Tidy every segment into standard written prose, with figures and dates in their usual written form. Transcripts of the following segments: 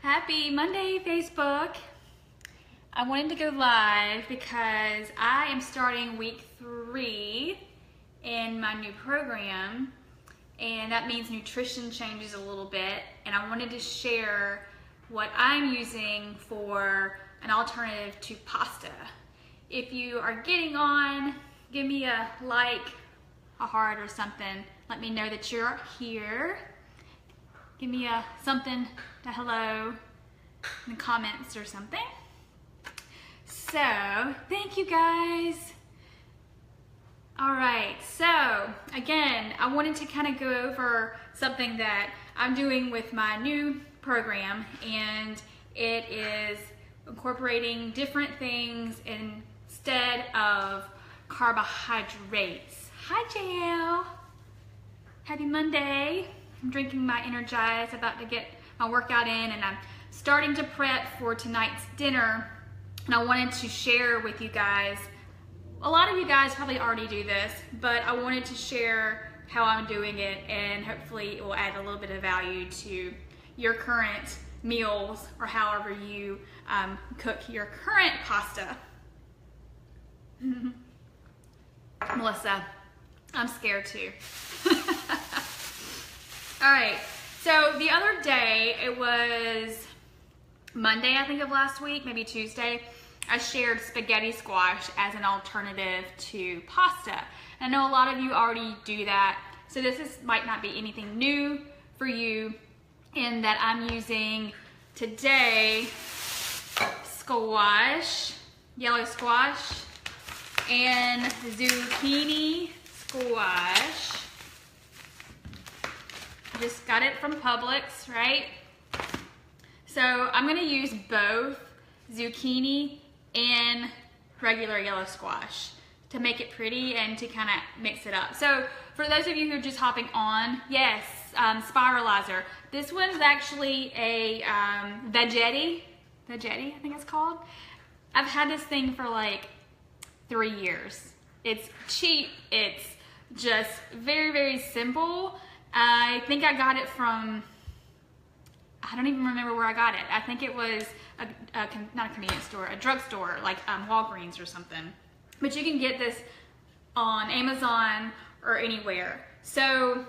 Happy Monday, Facebook. I wanted to go live because I am starting week 3 in my new program, and that means nutrition changes a little bit, and I wanted to share what I'm using for an alternative to pasta. If you are getting on, give me a like, a heart or something. Let me know that you're here. Give me a something, a hello in the comments or something. So, thank you guys. All right, so again, I wanted to kind of go over something that I'm doing with my new program, and it is incorporating different things instead of carbohydrates. Hi, JL. Happy Monday. I'm drinking my Energize, about to get my workout in, and I'm starting to prep for tonight's dinner. And I wanted to share with you guys, a lot of you guys probably already do this, but I wanted to share how I'm doing it, and hopefully it will add a little bit of value to your current meals or however you cook your current pasta. Melissa, I'm scared too. All right, so the other day, it was Monday, I think, of last week, maybe Tuesday, I shared spaghetti squash as an alternative to pasta. And I know a lot of you already do that, so this might not be anything new for you, in that I'm using today squash, yellow squash, and zucchini squash. Just got it from Publix, right? So I'm gonna use both zucchini and regular yellow squash to make it pretty and to kind of mix it up. So for those of you who are just hopping on, yes, Spiralizer. This one's actually a Veggetti, I think it's called. I've had this thing for like 3 years. It's cheap, it's just very, very simple. I think I got it from, I don't even remember where I got it. I think it was not a convenience store, a drugstore, like Walgreens or something. But you can get this on Amazon or anywhere. So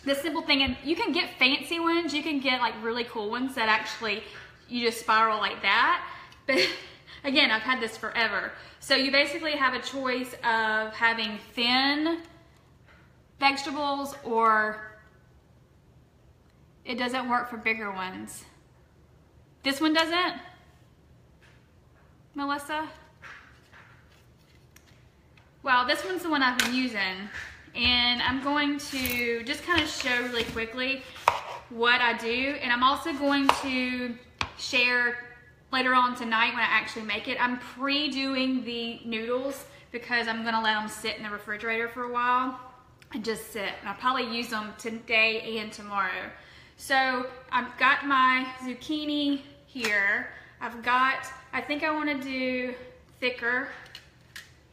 this simple thing, and you can get fancy ones, you can get like really cool ones that actually you just spiral like that. But again, I've had this forever. So you basically have a choice of having thin vegetables, or it doesn't work for bigger ones. This one doesn't, Melissa? Well, this one's the one I've been using, and I'm going to just kind of show really quickly what I do, and I'm also going to share later on tonight when I actually make it. I'm pre-doing the noodles because I'm gonna let them sit in the refrigerator for a while and just sit, and I'll probably use them today and tomorrow. So I've got my zucchini here. I've got, I think I want to do thicker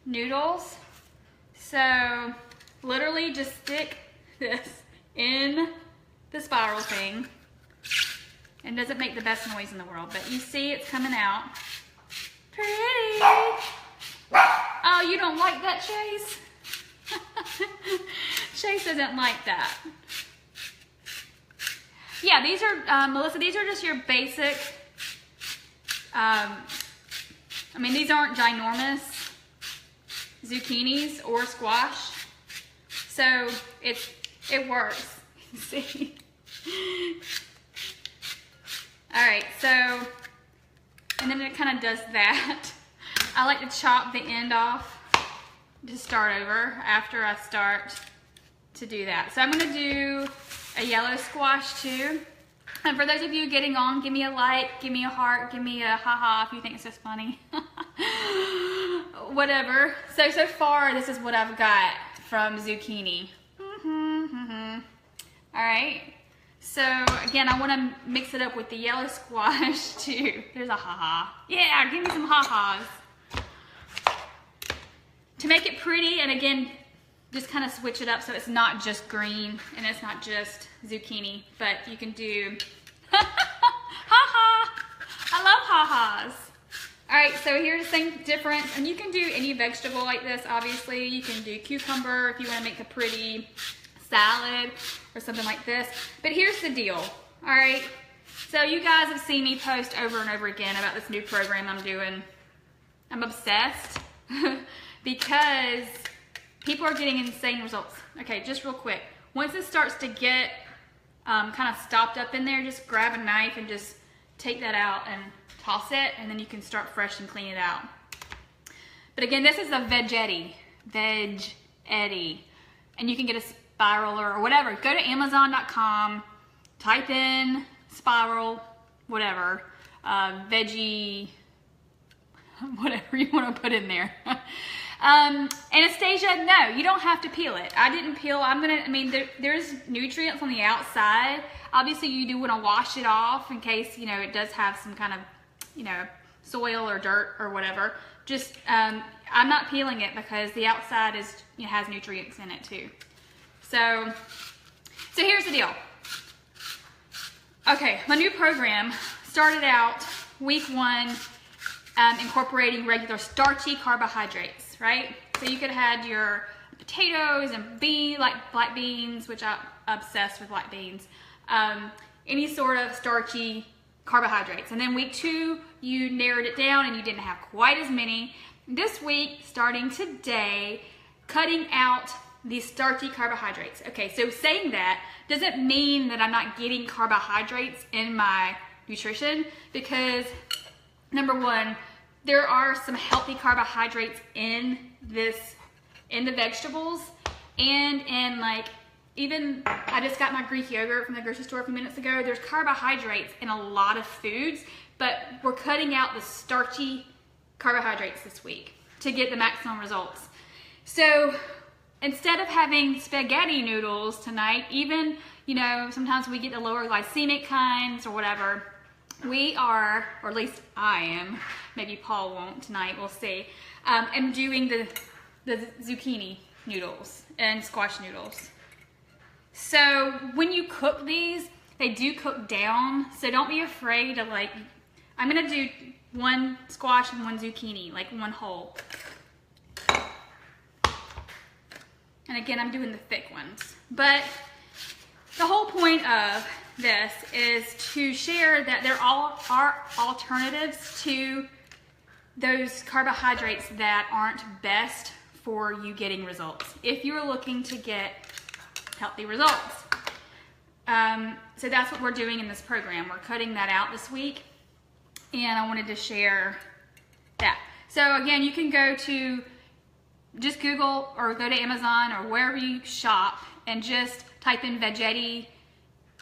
noodles. So literally just stick this in the spiral thing. And doesn't make the best noise in the world, but you see it's coming out. Pretty. Oh, you don't like that, Chase? Chase doesn't like that. Yeah, these are, Melissa, these are just your basic, I mean, these aren't ginormous zucchinis or squash. So it works, see? All right, so, and then it kind of does that. I like to chop the end off to start over after I start to do that. So I'm gonna do a yellow squash too. And for those of you getting on, give me a like, give me a heart, give me a haha if you think it's just funny. Whatever. So far, this is what I've got from zucchini. All right. So again, I want to mix it up with the yellow squash too. There's a haha. Yeah, give me some ha-has. To make it pretty, and again, just kind of switch it up so it's not just green and it's not just zucchini, but you can do ha-ha. All right, so here's the same difference, and you can do any vegetable like this, obviously. You can do cucumber if you want to make a pretty salad or something like this. But here's the deal, all right? So you guys have seen me post over and over again about this new program I'm doing. I'm obsessed because people are getting insane results. Okay, just real quick. Once it starts to get kind of stopped up in there, just grab a knife and just take that out and toss it, and then you can start fresh and clean it out. But again, this is a Veggetti, and you can get a spiraler or whatever. Go to Amazon.com, type in spiral, whatever, veggie, whatever you want to put in there. Anastasia, no, you don't have to peel it. I didn't peel. There's nutrients on the outside. Obviously, you do want to wash it off in case, you know, it does have some kind of, you know, soil or dirt or whatever. Just, I'm not peeling it because the outside is, it has nutrients in it too. So here's the deal. Okay, my new program started out week 1 incorporating regular starchy carbohydrates, right? So you could have had your potatoes and like black beans, which I'm obsessed with black beans. Any sort of starchy carbohydrates. And then week 2, you narrowed it down and you didn't have quite as many. This week, starting today, cutting out these starchy carbohydrates. Okay, so saying that doesn't mean that I'm not getting carbohydrates in my nutrition, because number 1, there are some healthy carbohydrates in the vegetables, and in like, even I just got my Greek yogurt from the grocery store a few minutes ago. There's carbohydrates in a lot of foods, but we're cutting out the starchy carbohydrates this week to get the maximum results. So instead of having spaghetti noodles tonight, even, you know, sometimes we get the lower glycemic kinds or whatever, we are, or at least I am, maybe Paul won't tonight, we'll see, am doing the zucchini noodles and squash noodles. So when you cook these, they do cook down, so don't be afraid to, like, I'm gonna do 1 squash and 1 zucchini, like 1 whole. And again, I'm doing the thick ones. But the whole point of this is to share that there are alternatives to those carbohydrates that aren't best for you getting results, if you're looking to get healthy results. So that's what we're doing in this program. We're cutting that out this week, and I wanted to share that. So again, you can go to, just Google or go to Amazon or wherever you shop and just type in Veggetti,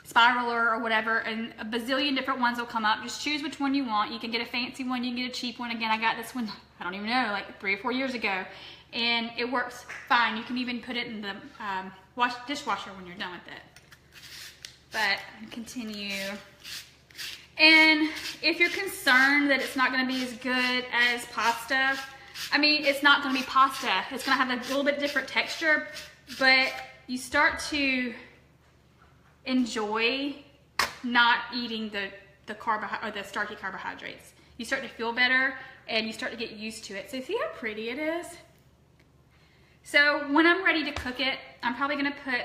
spiraler or whatever, and a bazillion different ones will come up. Just choose which one you want. You can get a fancy one, you can get a cheap one. Again, I got this one, I don't even know, like 3 or 4 years ago, and it works fine. You can even put it in the dishwasher when you're done with it. But continue. And if you're concerned that it's not going to be as good as pasta, I mean, it's not going to be pasta. It's going to have a little bit different texture, but you start to enjoy not eating the starchy carbohydrates. You start to feel better, and you start to get used to it. So see how pretty it is? So when I'm ready to cook it, I'm probably going to put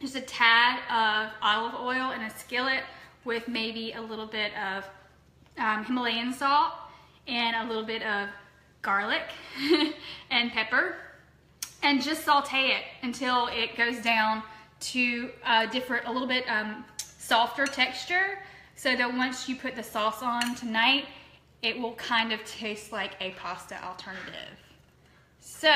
just a tad of olive oil in a skillet with maybe a little bit of Himalayan salt and a little bit of garlic and pepper, and just saute it until it goes down to a little bit softer texture, so that once you put the sauce on tonight, it will kind of taste like a pasta alternative. So,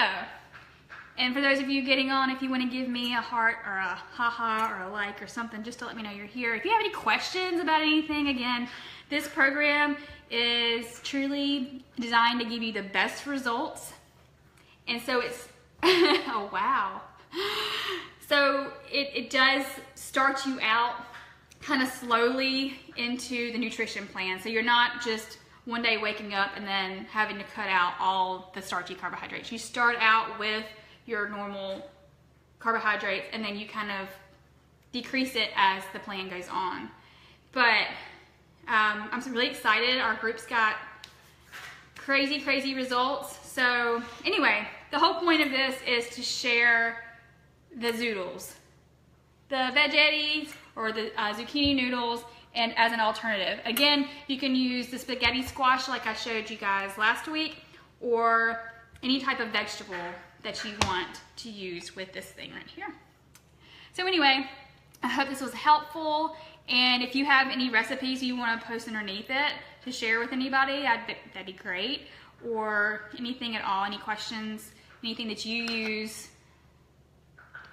and for those of you getting on, if you want to give me a heart or a haha or a like or something, just to let me know you're here. If you have any questions about anything, again, this program is truly designed to give you the best results. And so it's, oh wow. So it does start you out kind of slowly into the nutrition plan. So you're not just one day waking up and then having to cut out all the starchy carbohydrates. You start out with your normal carbohydrates, and then you kind of decrease it as the plan goes on. But I'm really excited. Our group's got crazy, crazy results. So anyway, the whole point of this is to share the zoodles, the veggies or the zucchini noodles, and as an alternative. Again, you can use the spaghetti squash like I showed you guys last week, or any type of vegetable that you want to use with this thing right here. So anyway, I hope this was helpful, and if you have any recipes you want to post underneath it to share with anybody, that'd be great, or anything at all, any questions, anything that you use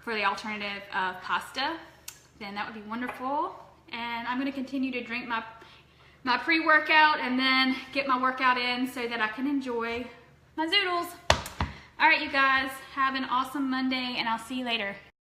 for the alternative of pasta, then that would be wonderful. And I'm going to continue to drink my pre-workout and then get my workout in so that I can enjoy my zoodles. All right, you guys, have an awesome Monday, and I'll see you later.